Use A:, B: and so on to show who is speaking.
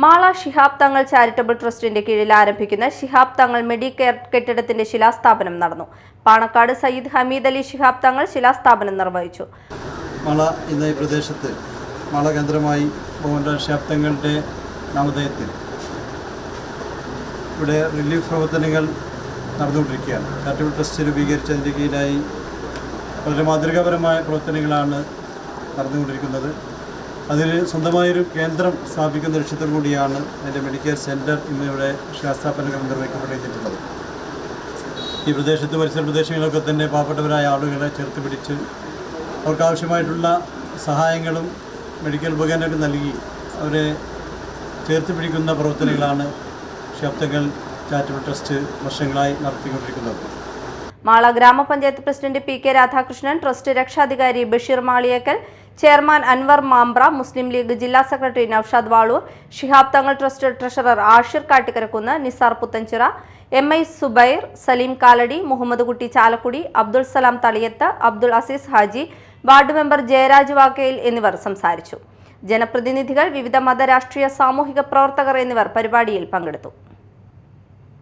A: Mala Shihab Thangal charitable ട്രസ്റ്റിന്റെ കീഴിൽ ആരംഭിക്കുന്ന ശിഹാബ് തങ്ങൾ മെഡിക്കെയർ കെട്ടിടത്തിന്റെ ശിലാസ്ഥാപനം നടന്നു. പാണക്കാട് സയ്യിദ് ഹമീദ് അലി ശിഹാബ് തങ്ങൾ ശിലാസ്ഥാപനം നിർവഹിച്ചു.
B: മാള എന്ന ഈ പ്രദേശത്ത് മാള കേന്ദ്രമായി ബഹുമാനപ്പെട്ട ശിഹാബ് തങ്ങളുടെ നാമധേയത്തിൽ ഇവിടെ റിലീഫ് പ്രവർത്തനങ്ങൾ നടന്നുകൊണ്ടിരിക്കുകയാണ്. ചാരിറ്റബിൾ ട്രസ്റ്റ് രൂപീകരിച്ചതിൻ്റെ കീഴിലായി വളരെ മാതൃകാപരമായ പ്രവർത്തനങ്ങളാണ് നടന്നുകൊണ്ടിരിക്കുന്നത്. അതിന് സ്വന്തമായൊരു കേന്ദ്രം സ്ഥാപിക്കുന്ന ലക്ഷ്യത്തോടു കൂടിയാണ് അതിൻ്റെ മെഡിക്കെയർ സെൻറ്റർ ഇന്നിവിടെ ശിലാസ്ഥാപനങ്ങൾ നിർവഹിക്കപ്പെട്ടിട്ടുള്ളത്. ഈ പ്രദേശത്ത് പരിസര പ്രദേശങ്ങളൊക്കെ തന്നെ പാവപ്പെട്ടവരായ ആളുകളെ ചേർത്ത് പിടിച്ച് അവർക്കാവശ്യമായിട്ടുള്ള സഹായങ്ങളും മെഡിക്കൽ ഉപകരണങ്ങളും നൽകി അവരെ ചേർത്ത് പിടിക്കുന്ന പ്രവർത്തനങ്ങളാണ് ശിഹാബ് തങ്ങൾ ചാരിറ്റബിൾ ട്രസ്റ്റ് വർഷങ്ങളായി നടത്തിക്കൊണ്ടിരിക്കുന്നത്.
A: മാള ഗ്രാമപഞ്ചായത്ത് president P K Radhakrishnan, trust രക്ഷാധികാരി ബഷീർ മാളിയേക്കൽ, ചെയർമാൻ അൻവർ മാമ്പ്ര, മുസ്ലിം ലീഗ് ജില്ലാ secretary Noushad Valoor, Shihab Thangal trust treasurer Ashir Kattikkarakunnu, Nisar Puthenchira, MI Subair, Saleem Kalady, Muhammad Kutty Chalakudy, Abdul Salam Thaliyath, Abdul Azeez Haji, ward member Jayaraj Vakkayil എന്നിവർ സംസാരിച്ചു. ജനപ്രതിനിധികൾ, വിവിധ മത, രാഷ്ട്രീയ, സാമൂഹിക പ്രവർത്തകർ എന്നിവർ പരിപാടിയിൽ പങ്കെടുത്തു.